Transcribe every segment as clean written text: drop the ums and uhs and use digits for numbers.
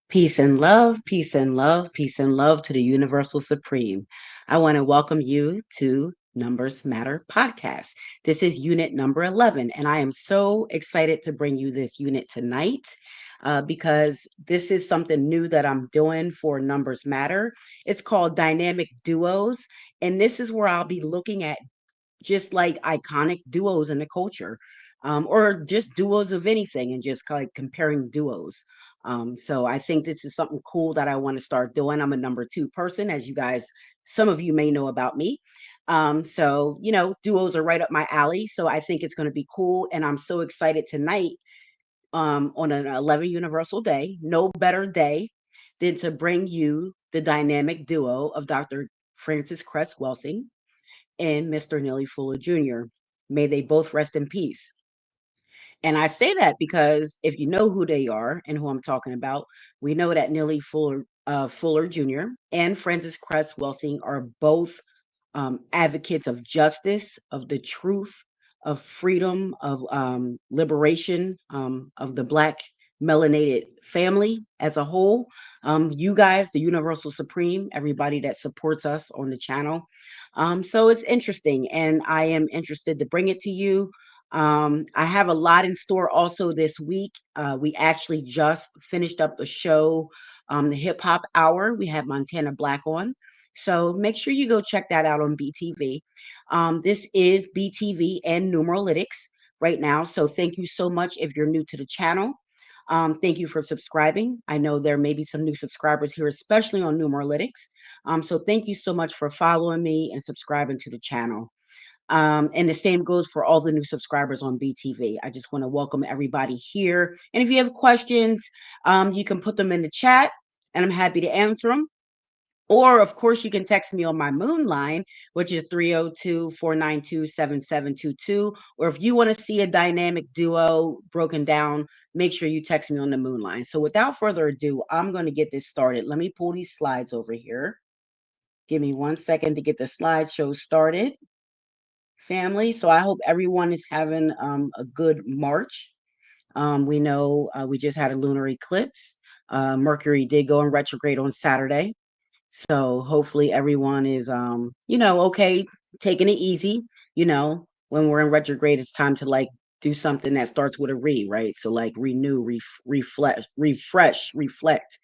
Peace and love, peace and love, peace and love to the Universal Supreme. I want to welcome you to Numbers Matter podcast. This is unit number 11, and I am so excited to bring you this unit tonight because this is something new that I'm doing for Numbers Matter. It's called Dynamic Duos, and this is where I'll be looking at just like iconic duos in the culture, or just duos of anything, and just like comparing duos. So I think this is something cool that I want to start doing. I'm a number two person, as you guys, some of you may know about me. So duos are right up my alley. So I think it's going to be cool, and I'm so excited tonight. On an 11 Universal Day, no better day than to bring you the dynamic duo of Dr. Francis Cress Welsing and Mr. Neely Fuller Jr. May they both rest in peace. And I say that because if you know who they are and who I'm talking about, we know that Neely Fuller Jr. and Francis Cress Welsing are both advocates of justice, of the truth, of freedom, of liberation, of the Black melanated family as a whole. You guys, the Universal Supreme, everybody that supports us on the channel. So it's interesting, and I am interested to bring it to you. I have a lot in store also this week. We actually just finished up the show, the Hip Hop Hour. We had Montana Black on. So make sure you go check that out on BTV. This is BTV and Numerologics right now. So thank you so much if you're new to the channel. Thank you for subscribing. I know there may be some new subscribers here, especially on Numerologics. So thank you so much for following me and subscribing to the channel. And the same goes for all the new subscribers on BTV. I just want to welcome everybody here. And if you have questions, you can put them in the chat and I'm happy to answer them. Or, of course, you can text me on my moon line, which is 302-492-7722. Or if you want to see a dynamic duo broken down, make sure you text me on the moon line. So without further ado, I'm going to get this started. Let me pull these slides over here. Give me 1 second to get the slideshow started, family. So I hope everyone is having a good March. We know we just had a lunar eclipse. Mercury did go in retrograde on Saturday. So hopefully everyone is okay, taking it easy. When we're in retrograde, it's time to like do something that starts with a right? So like renew, refresh, reflect.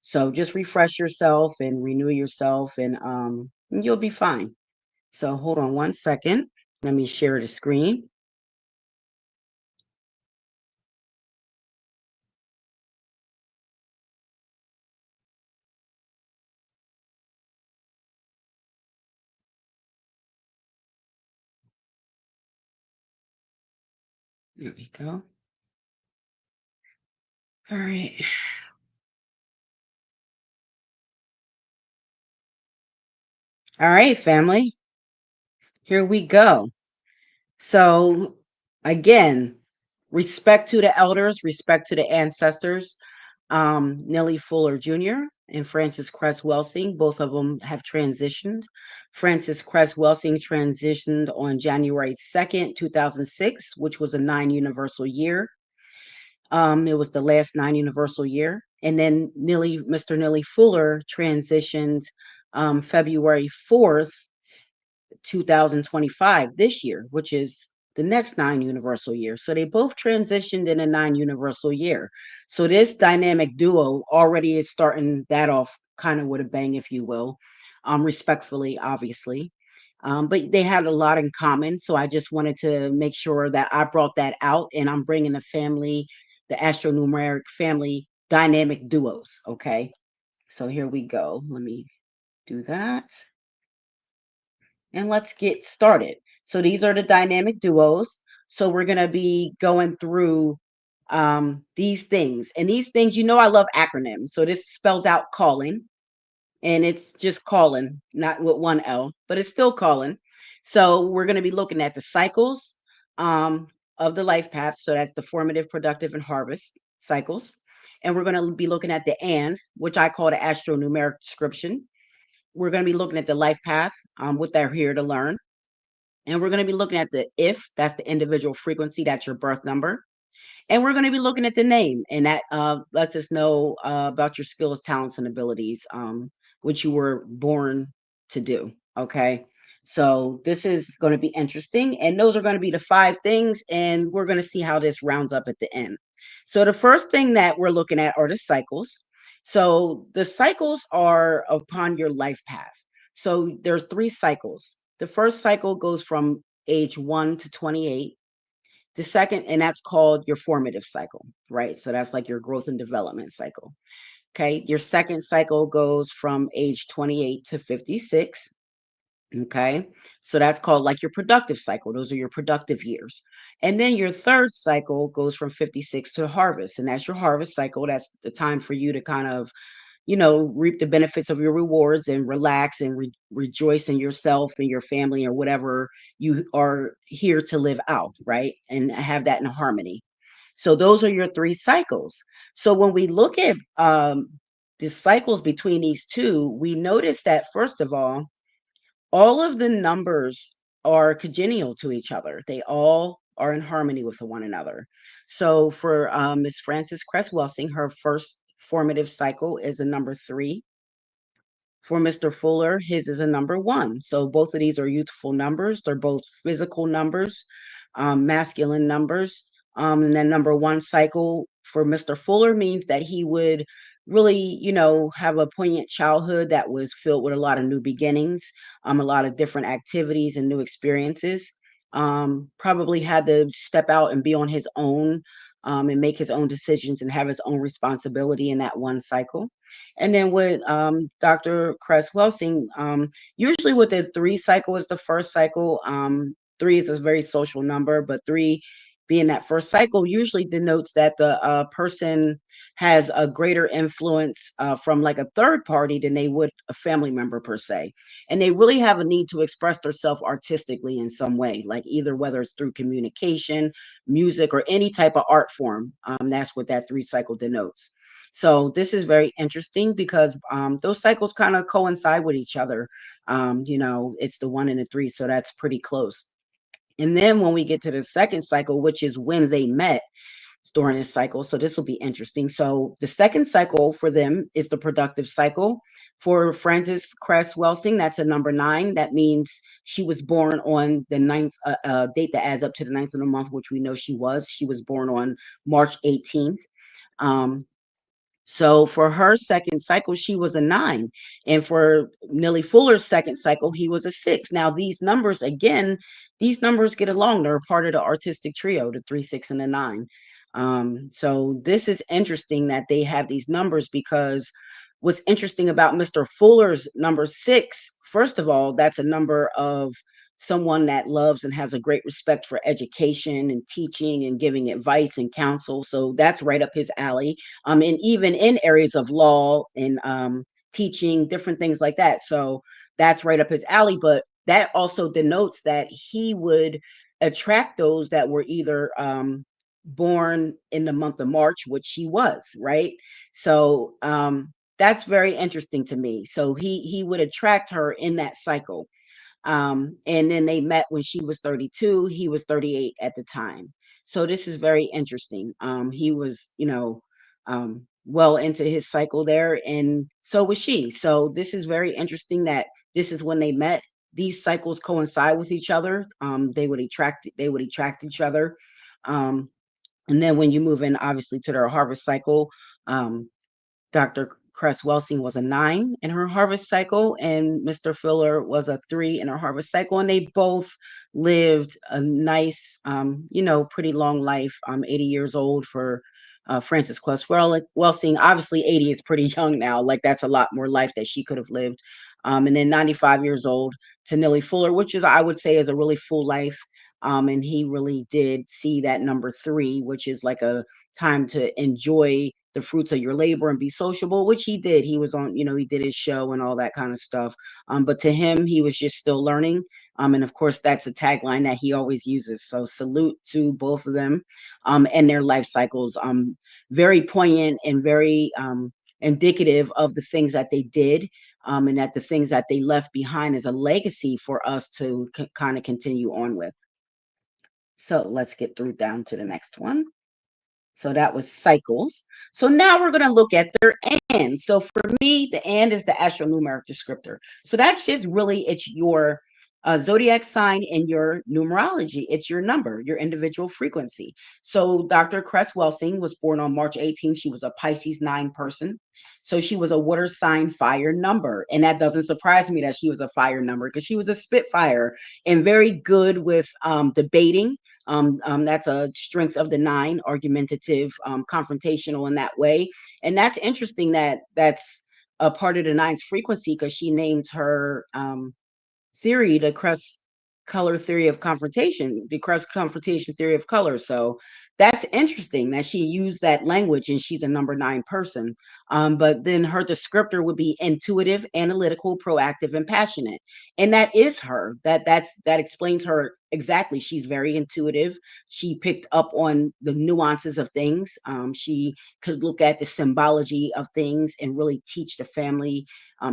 So just refresh yourself and renew yourself, and you'll be fine. So hold on 1 second. Let me share the screen. There we go. All right. All right, family. Here we go. So, again, respect to the elders, respect to the ancestors. Neely Fuller Jr. and Francis Cress Welsing, both of them have transitioned. Francis Cress Welsing transitioned on January 2nd, 2006, which was a 9 universal year. It was the last 9 universal year. And then Mr. Neely Fuller transitioned February 4th, 2025, this year, which is the next 9 universal year. So they both transitioned in a 9 universal year. So this dynamic duo already is starting that off kind of with a bang, if you will, respectfully, obviously. But they had a lot in common. So I just wanted to make sure that I brought that out, and I'm bringing the family, the astro-numeric family dynamic duos. Okay. So here we go. Let me do that. And let's get started. So these are the dynamic duos. So we're going to be going through these things. And these things, I love acronyms. So this spells out calling, and it's just calling, not with one L, but it's still calling. So we're going to be looking at the cycles of the life path. So that's the formative, productive, and harvest cycles. And we're going to be looking at the and, which I call the astro-numeric description. We're going to be looking at the life path, what they're here to learn. And we're going to be looking at the if, that's the individual frequency, that's your birth number. And we're going to be looking at the name, and that lets us know about your skills, talents, and abilities, which you were born to do. Okay. So this is going to be interesting. And those are going to be the 5 things. And we're going to see how this rounds up at the end. So the first thing that we're looking at are the cycles. So the cycles are upon your life path. So there's 3 cycles. The first cycle goes from age 1 to 28. The second, and that's called your formative cycle, right? So that's like your growth and development cycle. Okay. Your second cycle goes from age 28 to 56. Okay. So that's called like your productive cycle. Those are your productive years. And then your third cycle goes from 56 to harvest. And that's your harvest cycle. That's the time for you to kind of, reap the benefits of your rewards and relax and rejoice in yourself and your family or whatever you are here to live out, right? And have that in harmony. So those are your 3 cycles. So when we look at the cycles between these two, we notice that first of all of the numbers are congenial to each other. They all are in harmony with one another. So for Miss Frances Cress Welsing, her first formative cycle is a number 3. For Mr. Fuller, his is a number 1. So both of these are youthful numbers. They're both physical numbers, masculine numbers. And then number 1 cycle for Mr. Fuller means that he would really, have a poignant childhood that was filled with a lot of new beginnings, a lot of different activities and new experiences. Probably had to step out and be on his own, and make his own decisions and have his own responsibility in that 1 cycle. And then with Dr. Cress Welsing, usually with the 3 cycle is the first cycle. 3 is a very social number, but 3 being that first cycle usually denotes that the person has a greater influence from like a third party than they would a family member per se. And they really have a need to express themselves artistically in some way, like either whether it's through communication, music, or any type of art form. That's what that 3 cycle denotes. So this is very interesting because those cycles kind of coincide with each other. It's the 1 and the 3, so that's pretty close. And then when we get to the second cycle, which is when they met during this cycle, so this will be interesting. So the second cycle for them is the productive cycle. For Frances Cress Welsing, that's a number 9. That means she was born on the ninth date that adds up to the ninth of the month, which we know she was. She was born on March 18th. Um, so for her second cycle, she was a 9. And for Neely Fuller's second cycle, he was a 6. Now, these numbers get along. They're part of the artistic trio, the 3, 6, and the 9. So this is interesting that they have these numbers because what's interesting about Mr. Fuller's number 6, first of all, that's a number of someone that loves and has a great respect for education and teaching and giving advice and counsel. So that's right up his alley. And even in areas of law and teaching, different things like that. So that's right up his alley. But that also denotes that he would attract those that were either born in the month of March, which she was, right? So that's very interesting to me. So he would attract her in that cycle. And then they met when she was 32. He was 38 at the time. So this is very interesting. He was, well into his cycle there, and so was she. So this is very interesting that this is when they met. These cycles coincide with each other. They would attract each other. Um, and then when you move in, obviously, to their harvest cycle, um, Dr. Cress Welsing was a 9 in her harvest cycle, and Mr. Fuller was a 3 in her harvest cycle, and they both lived a nice, pretty long life. 80 years old for Frances Cress Welsing. Obviously, 80 is pretty young now. Like that's a lot more life that she could have lived. And then 95 years old to Neely Fuller, which is I would say is a really full life. And he really did see that number 3, which is like a time to enjoy the fruits of your labor and be sociable, which he did. He was on, he did his show and all that kind of stuff. But to him, he was just still learning. And of course, that's a tagline that he always uses. So salute to both of them and their life cycles. Very poignant and very indicative of the things that they did. And that the things that they left behind as a legacy for us to kind of continue on with. So let's get through down to the next one. So that was cycles. So now we're going to look at their and. So for me, the and is the astro-numeric descriptor. So that's just really, it's your zodiac sign and your numerology. It's your number, your individual frequency. So Dr. Cress Welsing was born on March 18th. She was a Pisces 9 person. So she was a water sign fire number. And that doesn't surprise me that she was a fire number because she was a spitfire and very good with debating. That's a strength of the 9, argumentative, confrontational in that way. And that's interesting that that's a part of the 9's frequency because she named her theory, the Cress color theory of confrontation, the Cress confrontation theory of color. So that's interesting that she used that language and she's a number 9 person. But then her descriptor would be intuitive, analytical, proactive, and passionate. And that is her. That explains her exactly. She's very intuitive. She picked up on the nuances of things. She could look at the symbology of things and really teach the family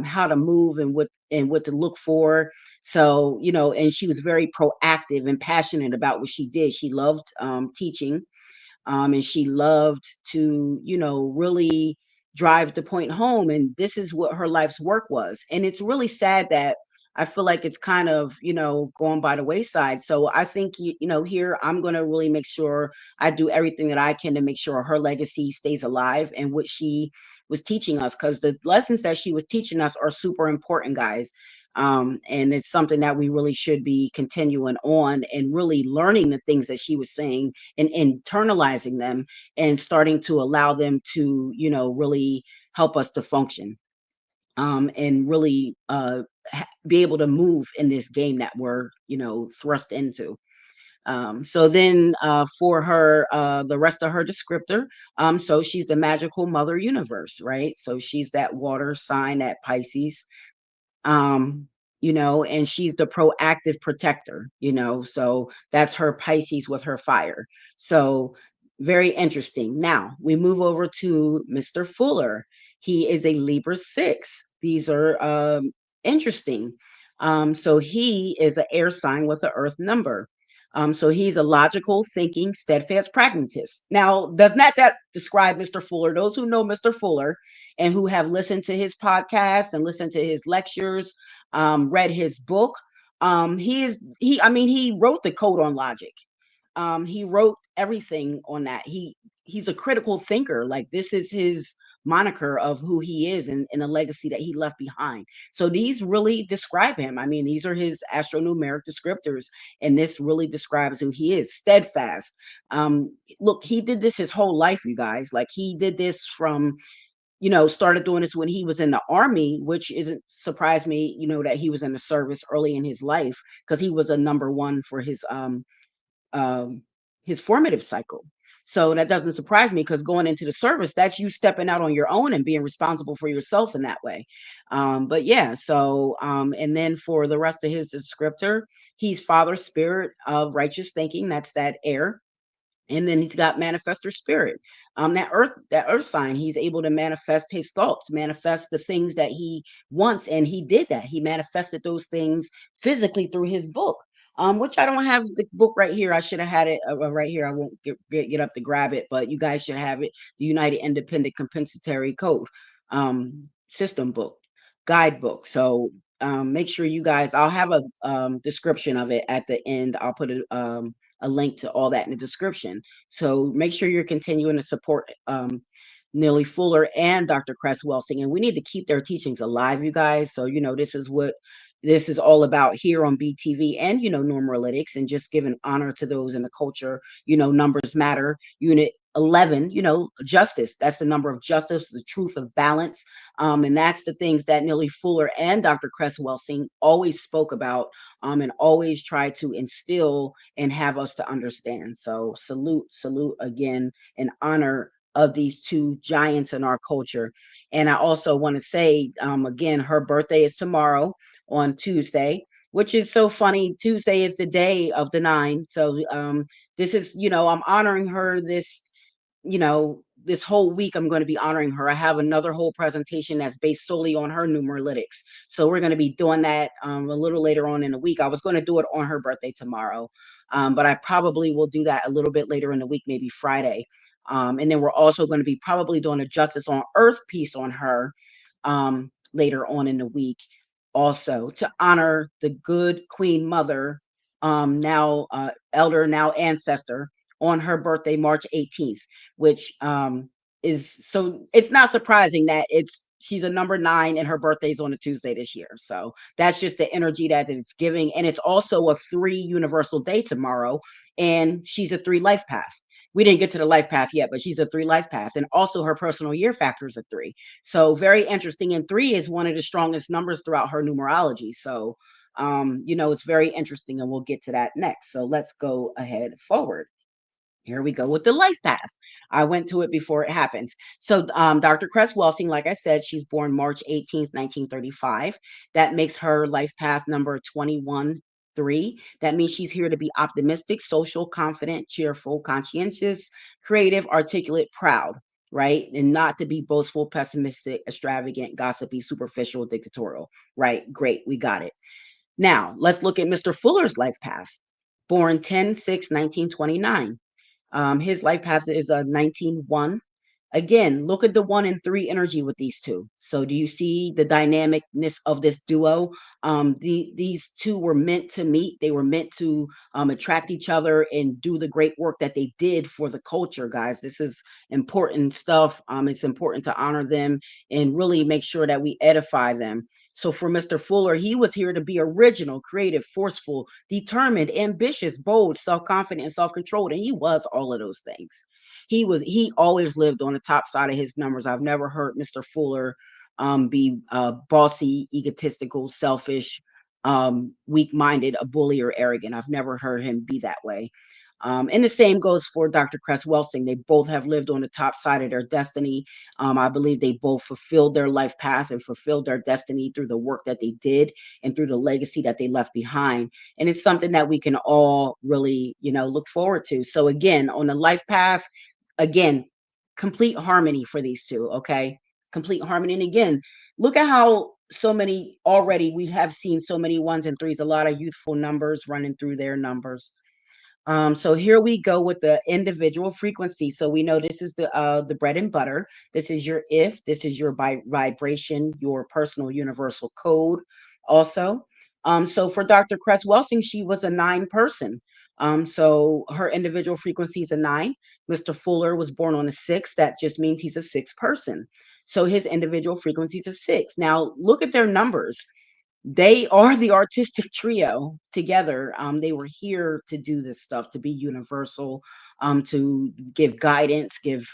how to move and what to look for. So, and she was very proactive and passionate about what she did. She loved teaching, and she loved to, really drive the point home. And this is what her life's work was. And it's really sad that I feel like it's kind of, going by the wayside. So I think, here I'm going to really make sure I do everything that I can to make sure her legacy stays alive and what she was teaching us, because the lessons that she was teaching us are super important, guys. And it's something that we really should be continuing on and really learning the things that she was saying and internalizing them and starting to allow them to, really help us to function, and really be able to move in this game that we're, thrust into. So then for her, the rest of her descriptor, so she's the magical mother universe, right? So she's that water sign, that Pisces, um and she's the proactive protector, so that's her Pisces with her fire. So very interesting. Now we move over to Mr. Fuller. He is a Libra 6. These are interesting. So he is an air sign with an earth number. So he's a logical thinking, steadfast pragmatist. Now, does not that describe Mr. Fuller? Those who know Mr. Fuller and who have listened to his podcast and listened to his lectures, read his book. He wrote the code on logic. He wrote everything on that. He's a critical thinker. Like, this is his moniker of who he is and the legacy that he left behind. So these really describe him. I mean, these are his astro-numeric descriptors, and this really describes who he is. Steadfast. Look, he did this his whole life, you guys. Like, he did this from, started doing this when he was in the army, which isn't surprise me, that he was in the service early in his life, because he was a number 1 for his formative cycle. So that doesn't surprise me, because going into the service, that's you stepping out on your own and being responsible for yourself in that way. But yeah, so and then for the rest of his descriptor, he's father spirit of righteous thinking. That's that air. And then he's got manifestor spirit. That earth sign, he's able to manifest his thoughts, manifest the things that he wants. And he did that. He manifested those things physically through his book. Which I don't have the book right here. I should have had it right here. I won't get up to grab it, but you guys should have it. The United Independent Compensatory Code system book, guidebook. So make sure you guys, I'll have a description of it at the end. I'll put a link to all that in the description. So make sure you're continuing to support Neely Fuller and Dr. Cress Welsing. And we need to keep their teachings alive, you guys. So, this is what this is all about here on BEETV and, Numerologics, and just giving honor to those in the culture. Numbers matter. Unit 11, justice. That's the number of justice, the truth of balance. And that's the things that Neely Fuller and Dr. Cress Welsing always spoke about, and always try to instill and have us to understand. So salute again, in honor of these two giants in our culture. And I also want to say, again, her birthday is tomorrow on Tuesday, which is so funny. Tuesday is the day of the 9. So this is, I'm honoring her this whole week. I'm going to be honoring her. I have another whole presentation that's based solely on her numerologics. So we're going to be doing that a little later on in the week. I was going to do it on her birthday tomorrow, but I probably will do that a little bit later in the week, maybe Friday. And then we're also going to be probably doing a Justice on Earth piece on her later on in the week, also to honor the good Queen Mother, now elder, now ancestor, on her birthday, March 18th, which is, so it's not surprising that she's a number 9 and her birthday's on a Tuesday this year. So that's just the energy that it's giving. And it's also a 3 universal day tomorrow, and she's a 3 life path. We didn't get to the life path yet, but she's a 3 life path. And also her personal year factor is a 3. So very interesting. And 3 is one of the strongest numbers throughout her numerology. So, it's very interesting, and we'll get to that next. So let's go ahead forward. Here we go with the life path. I went to it before it happens. So, Dr. Cress Welsing, like I said, she's born March 18th, 1935. That makes her life path number 21-3. That means she's here to be optimistic, social, confident, cheerful, conscientious, creative, articulate, proud, right? And not to be boastful, pessimistic, extravagant, gossipy, superficial, dictatorial, right? Great, we got it. Now, let's look at Mr. Fuller's life path. Born 10-6-1929. His life path is a 19-1. Again, look at the 1 and 3 energy with these two. So do you see the dynamicness of this duo? These two were meant to meet. They were meant to attract each other and do the great work that they did for the culture, guys. This is important stuff. It's important to honor them and really make sure that we edify them. So for Mr. Fuller, he was here to be original, creative, forceful, determined, ambitious, bold, self-confident, and self-controlled. And he was all of those things. He always lived on the top side of his numbers. I've never heard Mr. Fuller be bossy, egotistical, selfish, weak-minded, a bully, or arrogant. I've never heard him be that way. And the same goes for Dr. Cress Welsing. They both have lived on the top side of their destiny. I believe they both fulfilled their life path and fulfilled their destiny through the work that they did and through the legacy that they left behind. And it's something that we can all really, look forward to. So again, on the life path, again, complete harmony for these two. Okay. Complete harmony. And again, look at how so many already we have seen so many 1s and 3s, a lot of youthful numbers running through their numbers. So here we go with the individual frequency. So we know this is the bread and butter. This is your if. This is your vibration, your personal universal code. Also, so for Dr. Cress Welsing, she was a 9 person. So her individual frequency is a 9. Mr. Fuller was born on a 6. That just means he's a 6 person. So his individual frequency is a 6. Now look at their numbers. They are the artistic trio together. They were here to do this stuff, to be universal, to give guidance, give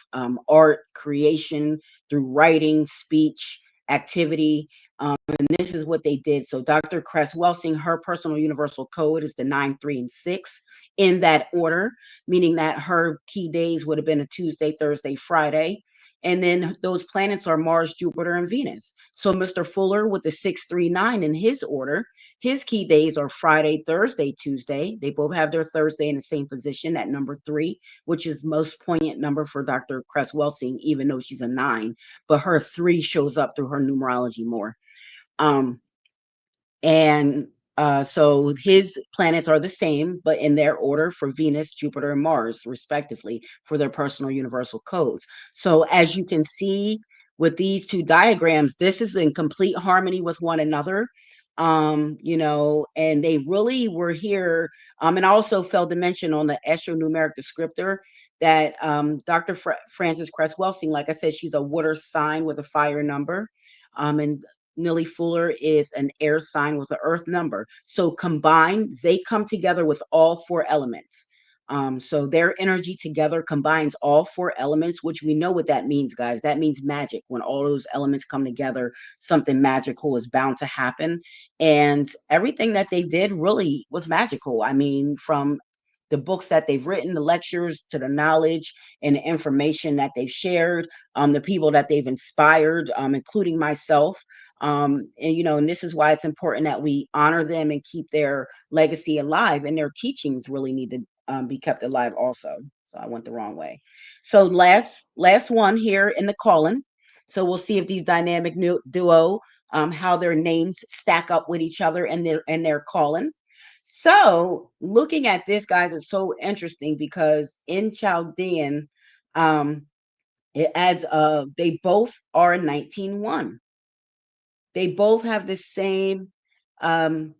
art, creation through writing, speech, activity. And this is what they did. So Dr. Cress Welsing, her personal universal code is the 9, 3, and 6 in that order, meaning that her key days would have been a Tuesday, Thursday, Friday. And then those planets are Mars, Jupiter, and Venus. So Mr. Fuller with the 639 in his order, his key days are Friday, Thursday, Tuesday. They both have their Thursday in the same position at number 3, which is most poignant number for Dr. Cress Welsing, even though she's a 9. But her 3 shows up through her numerology more. And so his planets are the same, but in their order for Venus, Jupiter, and Mars, respectively, for their personal universal codes. So as you can see with these two diagrams, this is in complete harmony with one another. And they really were here. And I also failed to mention on the astro-numeric descriptor that Dr. Frances Cress Welsing, like I said, she's a water sign with a fire number. And Neely Fuller is an air sign with an earth number. So combined, they come together with all 4 elements. So their energy together combines all 4 elements, which we know what that means, guys. That means magic. When all those elements come together, something magical is bound to happen. And everything that they did really was magical. I mean, from the books that they've written, the lectures, to the knowledge and the information that they've shared, the people that they've inspired, including myself. And this is why it's important that we honor them and keep their legacy alive, and their teachings really need to be kept alive also. So I went the wrong way. So last one here in the calling. So we'll see if these dynamic duo, how their names stack up with each other and their calling. So looking at this, guys, is so interesting because in Chaldean, Um, it adds they both are 19-1. They both have the same um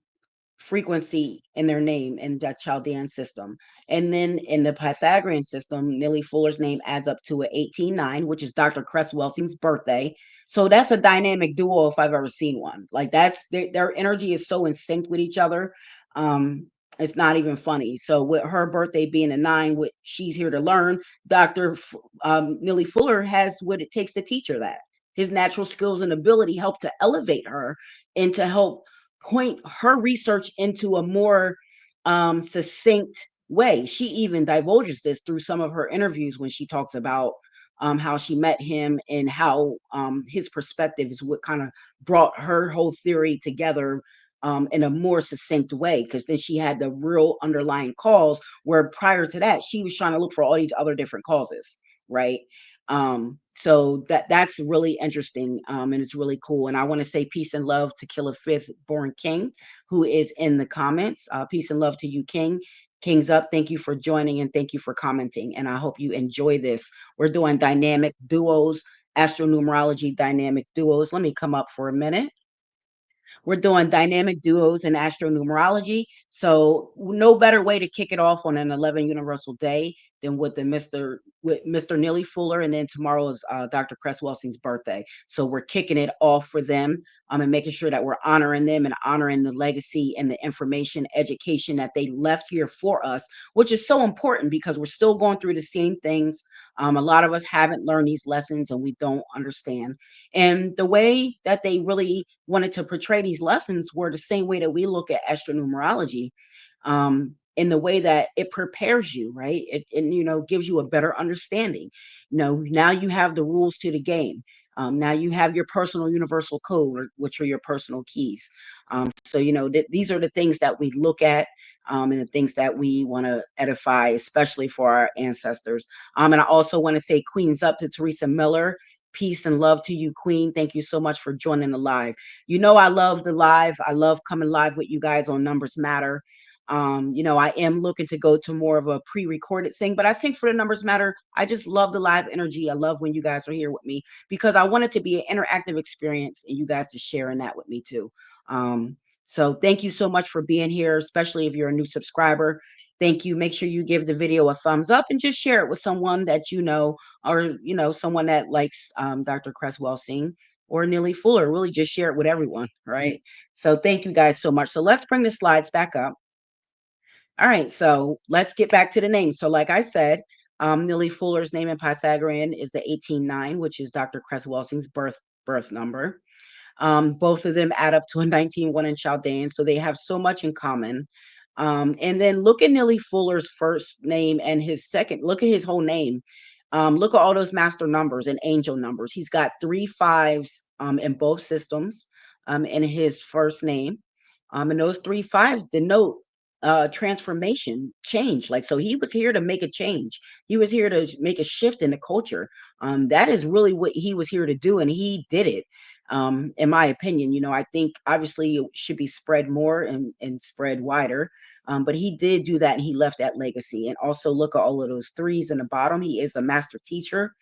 frequency in their name in that Chaldean system. And then in the Pythagorean system, Neely Fuller's name adds up to a 18-9, which is Dr. Cress Welsing's birthday. So that's a dynamic duo if I've ever seen one. Like that's their energy is so in sync with each other. It's not even funny. So with her birthday being a 9, what she's here to learn, Neely Fuller has what it takes to teach her that. His natural skills and ability help to elevate her and to help point her research into a more succinct way. She even divulges this through some of her interviews when she talks about how she met him and how his perspective is what kind of brought her whole theory together in a more succinct way. Because then she had the real underlying cause, where prior to that, she was trying to look for all these other different causes, right? So that's really interesting, and it's really cool. And I want to say peace and love to Kill a Fifth Born King, who is in the comments. Peace and love to you, King. Kings up. Thank you for joining and thank you for commenting. And I hope you enjoy this. We're doing dynamic duos, astro-numerology dynamic duos. Let me come up for a minute. We're doing dynamic duos and astro-numerology. So no better way to kick it off on an 11 Universal Day than with Mr. Neely Fuller, and then tomorrow is Dr. Cress Welsing's birthday. So we're kicking it off for them, and making sure that we're honoring them and honoring the legacy and the information, education that they left here for us, which is so important because we're still going through the same things. A lot of us haven't learned these lessons and we don't understand. And the way that they really wanted to portray these lessons were the same way that we look at astronumerology, in the way that it prepares you, right? It gives you a better understanding. Now you have the rules to the game. Now you have your personal universal code, which are your personal keys. So these are the things that we look at, and the things that we want to edify, especially for our ancestors. And I also want to say queens up to Teresa Miller. Peace and love to you, Queen. Thank you so much for joining the live. I love the live. I love coming live with you guys on Numbers Matter. I am looking to go to more of a pre-recorded thing, but I think for the Numbers Matter, I just love the live energy. I love when you guys are here with me because I want it to be an interactive experience and you guys to sharing that with me too. So thank you so much for being here, especially if you're a new subscriber. Thank you. Make sure you give the video a thumbs up and just share it with someone that or someone that likes Dr. Cress Welsing or Neely Fuller. Really just share it with everyone, right? So thank you guys so much. So let's bring the slides back up. All right, so let's get back to the name. So like I said, Neely Fuller's name in Pythagorean is the 18-9, which is Dr. Cress Welsing's birth number. Both of them add up to a 19-1 in Chaldean, so they have so much in common. And then look at Neely Fuller's first name and his second. Look at his whole name. Look at all those master numbers and angel numbers. He's got 3 5s in both systems in his first name. And those 3 5s denote transformation, change. Like, so he was here to make a change. He was here to make a shift in the culture. That is really what he was here to do, and he did it. In my opinion, I think obviously it should be spread more and spread wider. But he did do that and he left that legacy. And also look at all of those 3s in the bottom. He is a master teacher.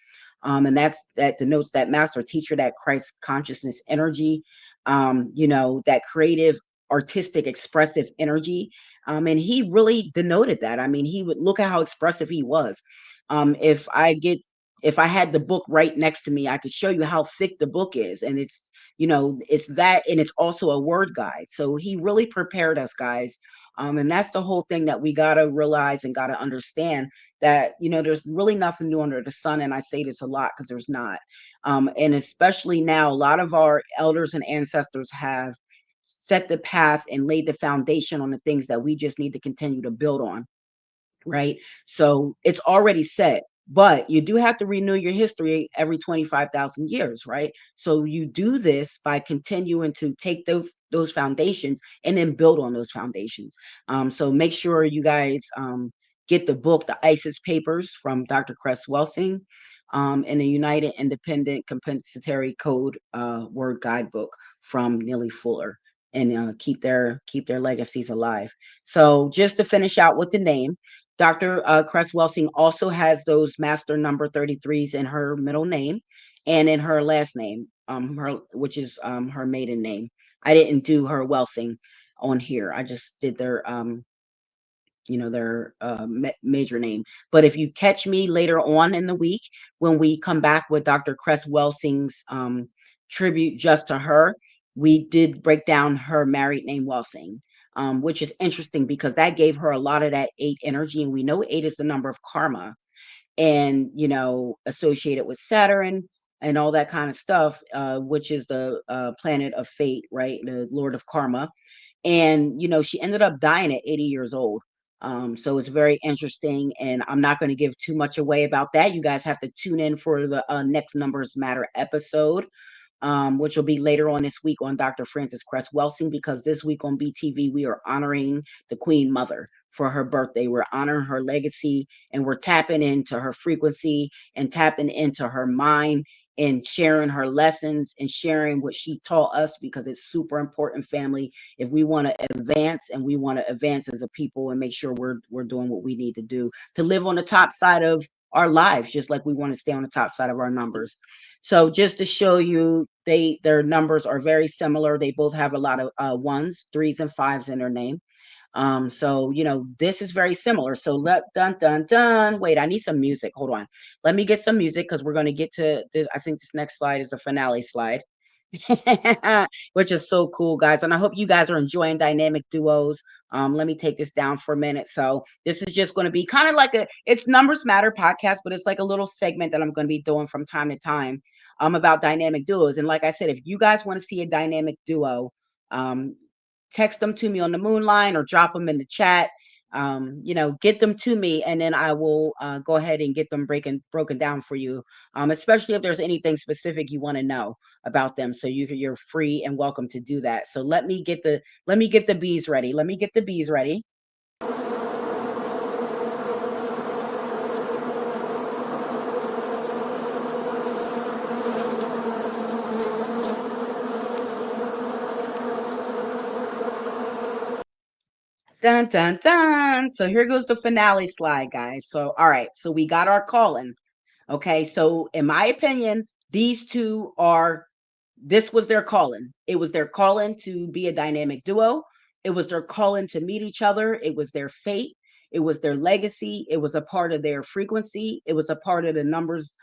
And that denotes that master teacher, that Christ consciousness energy, that creative, artistic, expressive energy. And he really denoted that. I mean, he would look at how expressive he was. If I had the book right next to me, I could show you how thick the book is. And it's that, and it's also a word guide. So he really prepared us, guys. And that's the whole thing that we got to realize and got to understand that, there's really nothing new under the sun. And I say this a lot because there's not. And especially now, a lot of our elders and ancestors have set the path and laid the foundation on the things that we just need to continue to build on, right? So it's already set, but you do have to renew your history every 25,000 years, right? So you do this by continuing to take those foundations and then build on those foundations. So make sure you guys get the book, The ISIS Papers from Dr. Cress Welsing, and the United Independent Compensatory Code Word Guidebook from Neely Fuller, and keep their legacies alive. So just to finish out with the name, Dr. Cress Welsing also has those master number 33s in her middle name and in her last name, which is her maiden name. I didn't do her Welsing on here. I just did their their major name. But if you catch me later on in the week when we come back with Dr. Cress Welsing's tribute just to her, we did break down her married name Welsing, which is interesting because that gave her a lot of that eight energy. And we know eight is the number of karma and, associated with Saturn and all that kind of stuff, which is the planet of fate, right? The Lord of Karma. And she ended up dying at 80 years old. So it's very interesting, and I'm not going to give too much away about that. You guys have to tune in for the next Numbers Matter episode, which will be later on this week on Dr. Frances Cress Welsing, because this week on BTV, we are honoring the Queen Mother for her birthday. We're honoring her legacy, and we're tapping into her frequency and tapping into her mind and sharing her lessons and sharing what she taught us, because it's super important, family. If we want to advance, and we want to advance as a people and make sure we're doing what we need to do to live on the top side of our lives, just like we want to stay on the top side of our numbers. So just to show you, their numbers are very similar. They both have a lot of ones, threes, and fives in their name. So this is very similar. So let dun dun dun. Wait, I need some music. Hold on. Let me get some music because we're gonna get to this. I think this next slide is a finale slide. Which is so cool, guys. And I hope you guys are enjoying dynamic duos. Let me take this down for a minute. So this is just going to be kind of like it's Numbers Matter podcast, but it's like a little segment that I'm going to be doing from time to time about dynamic duos. And like I said, if you guys want to see a dynamic duo, um, text them to me on the moon line or drop them in the chat. Get them to me, and then I will go ahead and get them broken down for you, especially if there's anything specific you want to know about them. So you're free and welcome to do that. So let me get the bees ready. Let me get the bees ready. Dun dun dun. So here goes the finale slide, guys. So all right, so we got our calling. Okay, so in my opinion, these two are this was their calling. It was their calling to be a dynamic duo. It was their calling to meet each other. It was their fate. It was their legacy. It was a part of their frequency. It was a part of the numbers,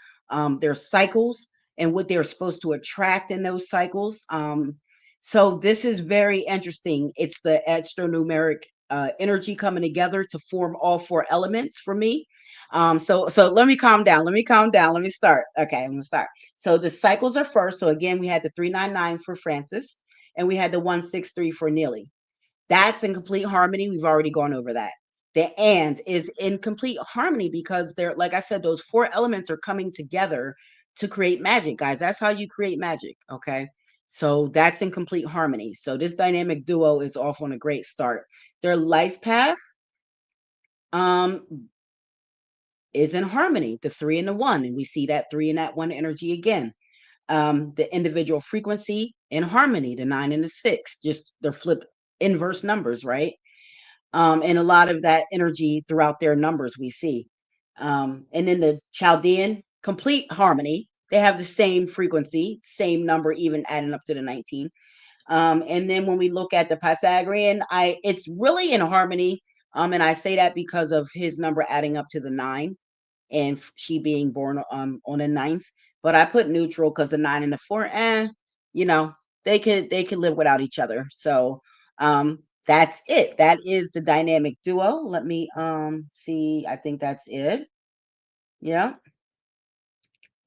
their cycles, and what they're supposed to attract in those cycles. So this is very interesting. It's the astro-numeric energy coming together to form all four elements for me. So let me calm down. Let me calm down. Let me start. Okay, I'm gonna start. So the cycles are first. So again, we had the 399 for Francis, and we had the 163 for Neely. That's in complete harmony. We've already gone over that. The and is in complete harmony because they're, like I said, those four elements are coming together to create magic, guys. That's how you create magic. Okay. So that's in complete harmony. So this dynamic duo is off on a great start. Their life path um is in harmony, the three and the one, and we see that three and that one energy again. The individual frequency in harmony, the 9 and the 6, just they're flipped inverse numbers, right? And a lot of that energy throughout their numbers we see. And then the Chaldean, complete harmony. They have the same frequency, same number, even adding up to the 19. And then when we look at the Pythagorean, it's really in harmony. And I say that because of his number adding up to the 9 and she being born on the 9th. But I put neutral because the 9 and the 4, you know, they could live without each other. So that's it. That is the dynamic duo. Let me see. I think that's it. Yeah.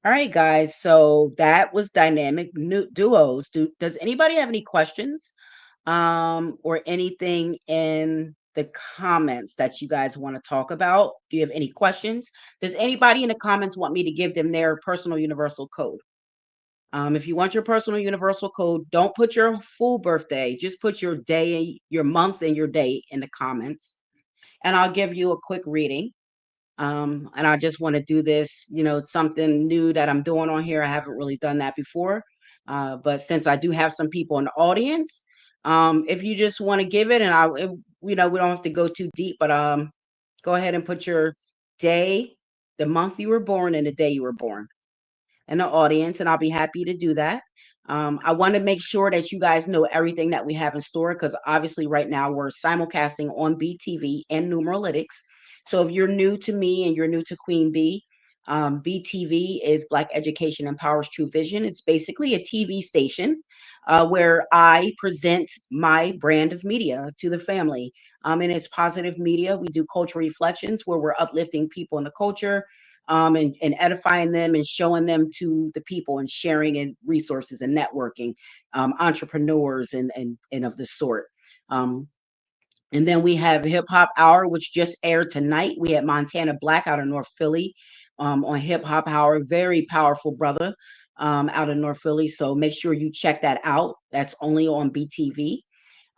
All right, guys. So that was dynamic duos. Does anybody have any questions or anything in the comments that you guys want to talk about? Do you have any questions? Does anybody in the comments want me to give them their personal universal code? If you want your personal universal code, don't put your full birthday. Just put your day, your month, and your date in the comments, and I'll give you a quick reading. And I just want to do this, something new that I'm doing on here. I haven't really done that before. But since I do have some people in the audience, if you just want to give it, and we don't have to go too deep, but Go ahead and put your day, the month you were born, and the day you were born in the audience, and I'll be happy to do that. I want to make sure that you guys know everything that we have in store because obviously right now we're simulcasting on BTV and Numerologics. So if you're new to me and you're new to Queen Bee, BTV is Black Education Empowers True Vision. It's basically a TV station where I present my brand of media to the family. And it's positive media. We do cultural reflections where we're uplifting people in the culture, and edifying them and showing them to the people and sharing and resources and networking, entrepreneurs and of the sort. Um, and then we have Hip Hop Hour, which just aired tonight. We had Montana Black out of North Philly on Hip Hop Hour. Very powerful brother out of North Philly. So make sure you check that out. That's only on BTV.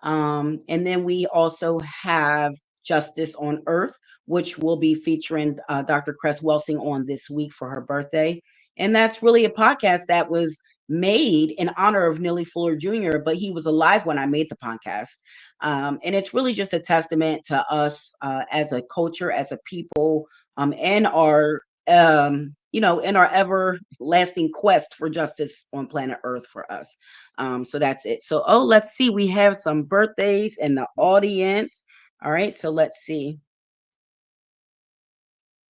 And then we also have Justice on Earth, which will be featuring Dr. Cress Welsing on this week for her birthday. And that's really a podcast that was made in honor of Neely Fuller Jr., but he was alive when I made the podcast. And it's really just a testament to us as a culture, as a people, and our in our everlasting quest for justice on planet Earth for us. So that's it. So, oh, let's see. We have some birthdays in the audience. All right. So let's see.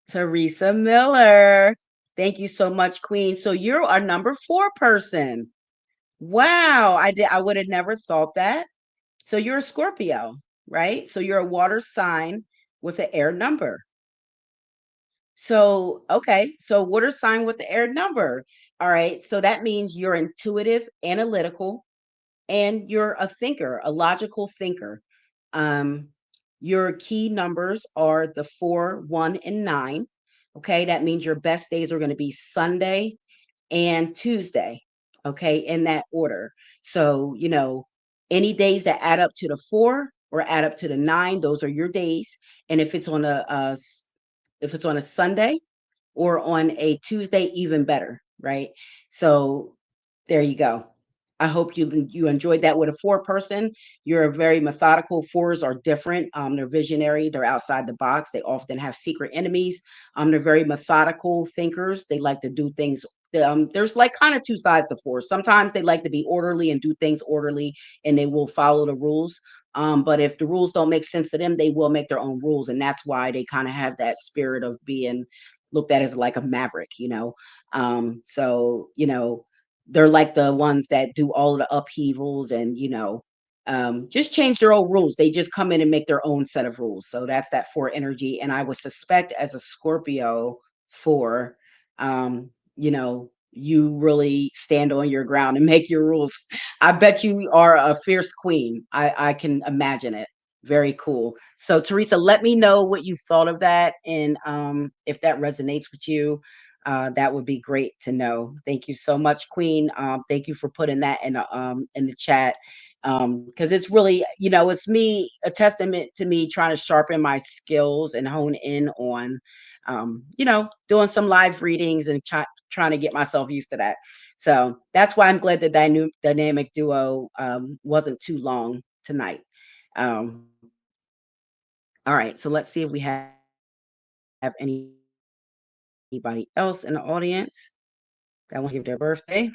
Teresa Miller. Thank you so much, Queen. So you're our number 4 person. Wow. I would have never thought that. So you're a Scorpio, right? So you're a water sign with an air number. So, okay. So water sign with the air number. All right. So that means you're intuitive, analytical, and you're a thinker, a logical thinker. Um, your key numbers are the 4, 1, and 9. Okay, that means your best days are going to be Sunday and Tuesday. Okay, in that order. So, any days that add up to the 4 or add up to the 9, those are your days. And if it's on a Sunday or on a Tuesday, even better, right? So there you go. I hope you enjoyed that with a 4 person. You're a very methodical. 4s are different. They're visionary. They're outside the box. They often have secret enemies. They're very methodical thinkers. They like to do things. There's like kind of two sides to 4s. Sometimes they like to be orderly and do things orderly, and they will follow the rules. But if the rules don't make sense to them, they will make their own rules, and that's why they kind of have that spirit of being looked at as like a maverick. So they're like the ones that do all of the upheavals and just change their own rules. They just come in and make their own set of rules. So that's that 4 energy. And I would suspect as a Scorpio 4, you really stand on your ground and make your rules. I bet you are a fierce queen. I can imagine it. Very cool. So Teresa, let me know what you thought of that, and if that resonates with you. That would be great to know. Thank you so much, Queen. Thank you for putting that in the chat. Because it's really, it's me, a testament to me trying to sharpen my skills and hone in on doing some live readings and trying to get myself used to that. So that's why I'm glad the dynamic duo wasn't too long tonight. Um, all right, so let's see if we have anybody else in the audience that wants to give their birthday.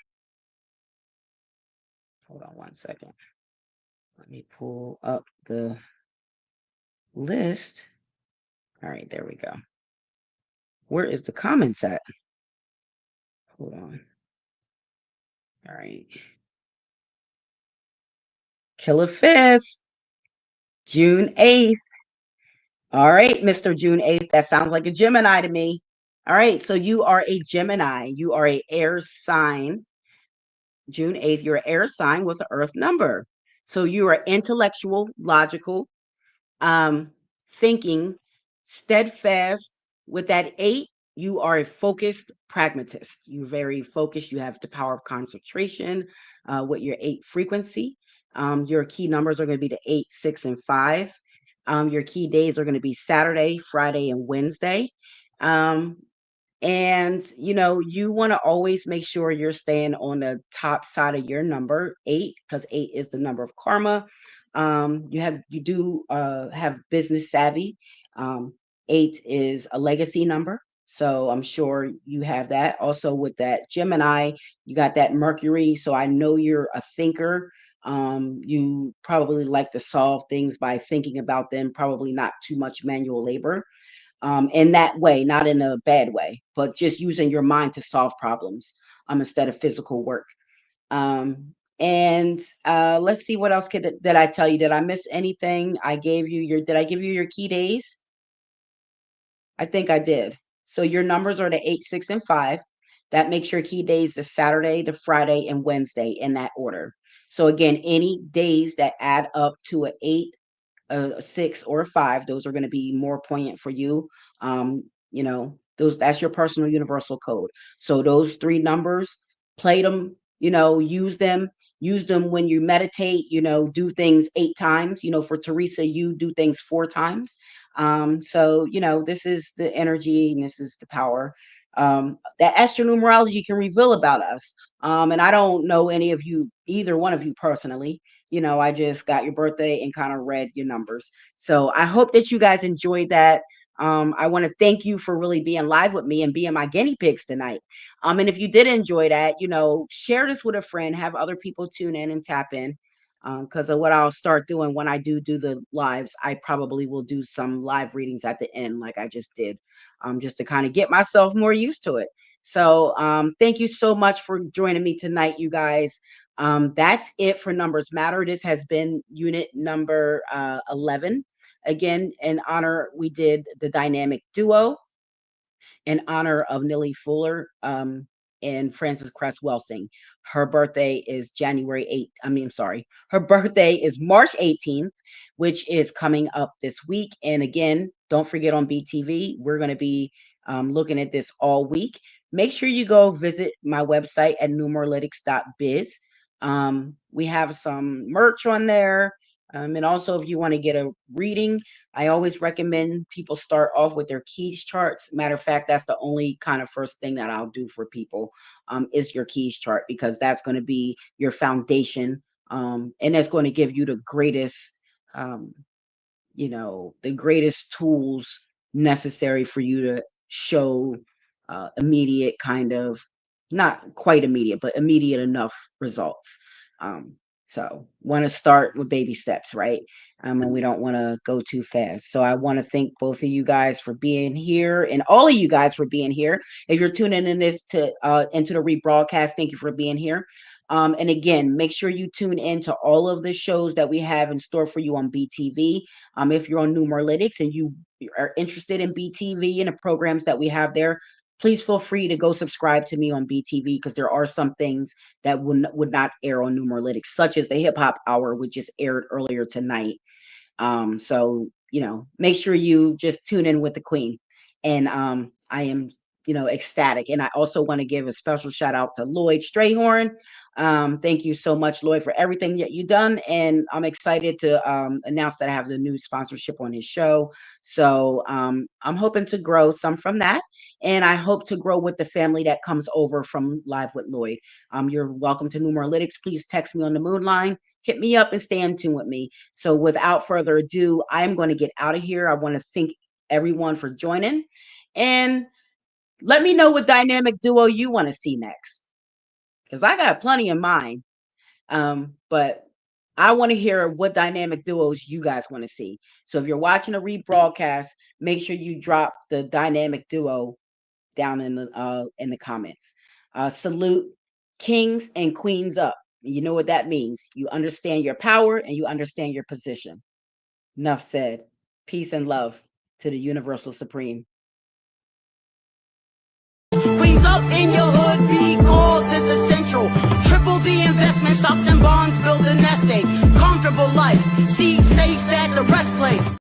Hold on one second. Let me pull up the list. All right, there we go. Where is the comments at? Hold on. All right. Killer 5th, June 8th. All right, Mr. June 8th. That sounds like a Gemini to me. All right, so you are a Gemini. You are a air sign. June 8th, you're an air sign with an earth number. So you are intellectual, logical, um, thinking, steadfast. With that 8, you are a focused pragmatist. You're very focused. You have the power of concentration with your 8 frequency. Your key numbers are going to be the 8, 6, and 5. Your key days are going to be Saturday, Friday, and Wednesday. And you want to always make sure you're staying on the top side of your number 8, because 8 is the number of karma. You do have business savvy. 8 is a legacy number. So I'm sure you have that. Also with that Gemini, you got that Mercury. So I know you're a thinker. You probably like to solve things by thinking about them, probably not too much manual labor. In that way, not in a bad way, but just using your mind to solve problems instead of physical work. And let's see what else did I tell you? Did I miss anything? Did I give you your key days? I think I did. So your numbers are the 8, 6, and 5. That makes your key days the Saturday, the Friday, and Wednesday in that order. So again, any days that add up to an 8, a 6, or a 5, those are going to be more poignant for you. That's your personal universal code. So those 3 numbers, play them, use them when you meditate, do things 8 times. For Teresa, you do things 4 times. So this is the energy and this is the power that astro-numerology can reveal about us. And I don't know either one of you personally. I just got your birthday and kind of read your numbers. So I hope that you guys enjoyed that. I want to thank you for really being live with me and being my guinea pigs tonight. And if you did enjoy that, share this with a friend, have other people tune in and tap in. Because of what I'll start doing when I do the lives, I probably will do some live readings at the end, like I just did, just to kind of get myself more used to it. So thank you so much for joining me tonight, you guys. That's it for Numbers Matter. This has been unit number 11. Again, we did the dynamic duo in honor of Neely Fuller and Cress Welsing. Her birthday is January 8th. Her birthday is March 18th, which is coming up this week. And again, don't forget on BEETV, we're going to be looking at this all week. Make sure you go visit my website at numeralytics.biz. We have some merch on there. And also, if you want to get a reading, I always recommend people start off with their keys charts. Matter of fact, that's the only kind of first thing that I'll do for people is your keys chart, because that's going to be your foundation. And that's going to give you the greatest, the greatest tools necessary for you to show immediate kind of, not quite immediate, but immediate enough results. So want to start with baby steps, right? And we don't want to go too fast. So I want to thank both of you guys for being here, and all of you guys for being here. If you're tuning in this into the rebroadcast, thank you for being here. And again, make sure you tune in to all of the shows that we have in store for you on BEETV. If you're on Numeralytics and you are interested in BEETV and the programs that we have there, please feel free to go subscribe to me on BEETV, because there are some things that would not air on Numeralytics, such as the Hip Hop Hour, which just aired earlier tonight. So, make sure you just tune in with the Queen. And I am, ecstatic. And I also want to give a special shout out to Lloyd Strayhorn. Thank you so much, Lloyd, for everything that you've done. And I'm excited to announce that I have the new sponsorship on his show. So I'm hoping to grow some from that. And I hope to grow with the family that comes over from Live with Lloyd. You're welcome to Numeralytics. Please text me on the moon line. Hit me up and stay in tune with me. So without further ado, I'm going to get out of here. I want to thank everyone for joining. And let me know what dynamic duo you want to see next, because I got plenty in mind. But I want to hear what dynamic duos you guys want to see. So if you're watching a rebroadcast, make sure you drop the dynamic duo down in the comments. Salute kings and queens up. You know what that means. You understand your power and you understand your position. Enough said. Peace and love to the Universal Supreme. Queens up in your hood because it's essential. Triple the investment, stocks and bonds, build a nest egg. Comfortable life, seed safe at the rest place.